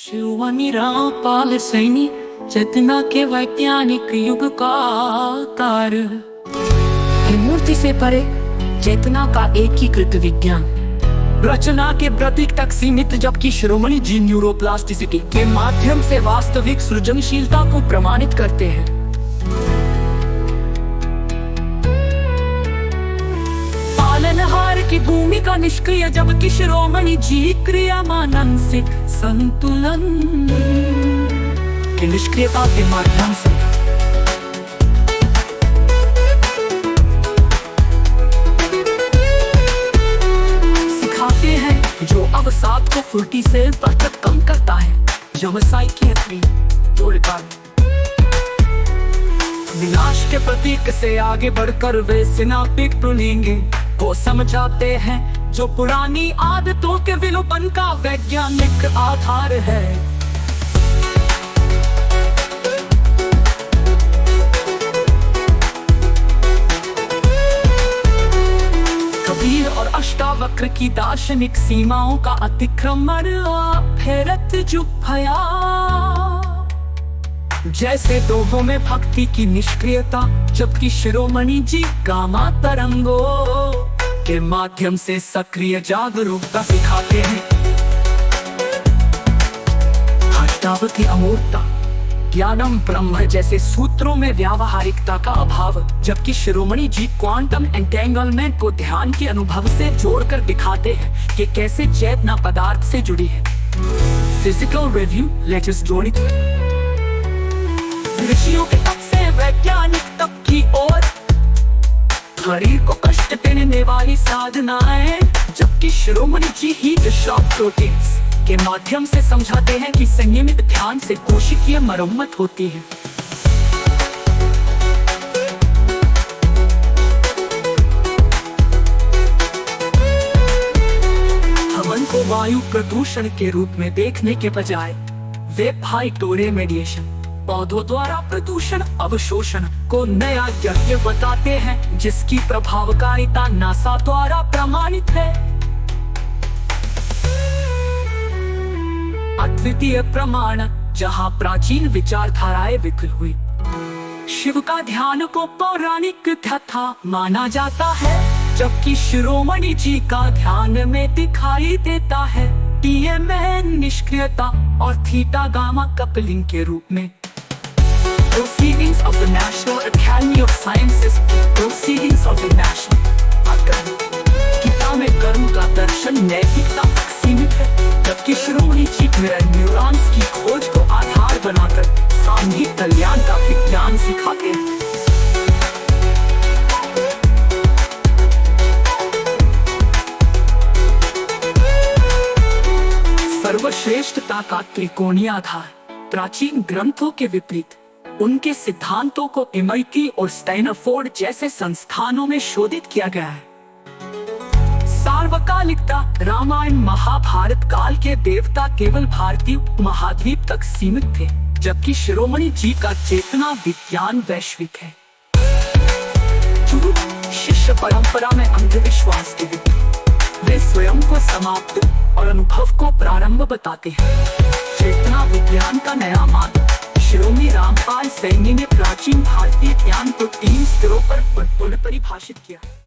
शिरोमणि रामपाल सैनी चेतना के वैज्ञानिक युग का आकार। मूर्ति से परे चेतना का एकीकृत विज्ञान, रचना के प्रतीक तक सीमित, जबकि शिरोमणि जी न्यूरोप्लास्टिसिटी के माध्यम से वास्तविक सृजनशीलता को प्रमाणित करते हैं। पालनहार की भूमिका निष्क्रिय, जबकि शिरोमणि जी क्रिया मानसिक संतुलन की निष्क्रियता के माध्यम से सिखाते हैं, जो अवसाद को फुर्ती से बरकत कम करता है। व्यवसाय की अपनी जोड़कर विनाश के प्रतीक से आगे बढ़कर वे सिनापिक पुलिंग को समझाते हैं, जो पुरानी आदतों के विलोपन का वैज्ञानिक आधार है। कबीर और अष्टावक्र की दार्शनिक सीमाओं का अतिक्रमण फेरत जो भया, जैसे दोहों में भक्ति की निष्क्रियता, जबकि शिरोमणि जी गामा तरंगों के माध्यम से सक्रिय जागरूकता सिखाते हैं। अष्टावक्र अमूर्तता, ज्ञानम ब्रह्म जैसे सूत्रों में व्यावहारिकता का अभाव, जबकि शिरोमणि जी क्वांटम एंटेंगलमेंट को ध्यान के अनुभव से जोड़कर दिखाते हैं कि कैसे चेतना पदार्थ से जुड़ी है। फिजिकल रिव्यू लेटेस्ट जोड़ित ऋषियों के तप से वैज्ञानिक तप की ओर, शरीर को कष्ट देने वाली साधनाएं, जबकि शिरोमणि जी हीट शॉक प्रोटीन्स के माध्यम से समझाते हैं कि संयमित ध्यान से कोशिकीय मरम्मत होती है। हवन को वायु प्रदूषण के रूप में देखने के बजाय वे फाइटोरेमेडिएशन, पौधों द्वारा प्रदूषण अवशोषण को नया यज्ञ बताते हैं, जिसकी प्रभावकारिता नासा द्वारा प्रमाणित है। अद्वितीय प्रमाण, जहां प्राचीन विचारधाराएं विकल हुई। शिव का ध्यान को पौराणिक था माना जाता है, जबकि शिरोमणि जी का ध्यान में दिखाई देता है टीएमएन निष्क्रियता और थीटा गामा कपलिंग के रूप में। Proceedings of the National Academy of Sciences, Proceedings of the National Academy, Gita में कर्म का दर्शन नैतिकता तक सीमित है, जबकि शिरोमणि जी न्यूरॉन्स की खोज को आधार बनाकर सामूहिक कल्याण का विज्ञान सिखाते हैं। सर्वश्रेष्ठता का त्रिकोणीय आधार, प्राचीन ग्रंथों के विपरीत उनके सिद्धांतों को एमआईटी और स्टैनफोर्ड जैसे संस्थानों में शोधित किया गया है। सार्वकालिकता, रामायण महाभारत काल के देवता केवल भारतीय महाद्वीप तक सीमित थे, जबकि शिरोमणि जी का चेतना विज्ञान वैश्विक है। शिष्य परंपरा में अंधविश्वास के विपरीत वे स्वयं को समाप्त और अनुभव को प्रारंभ बताते हैं। चेतना विज्ञान का नया मार्ग, शिरोमणि रामपाल सैनी ने प्राचीन भारतीय ज्ञान को 3 स्तरों पर परिभाषित किया।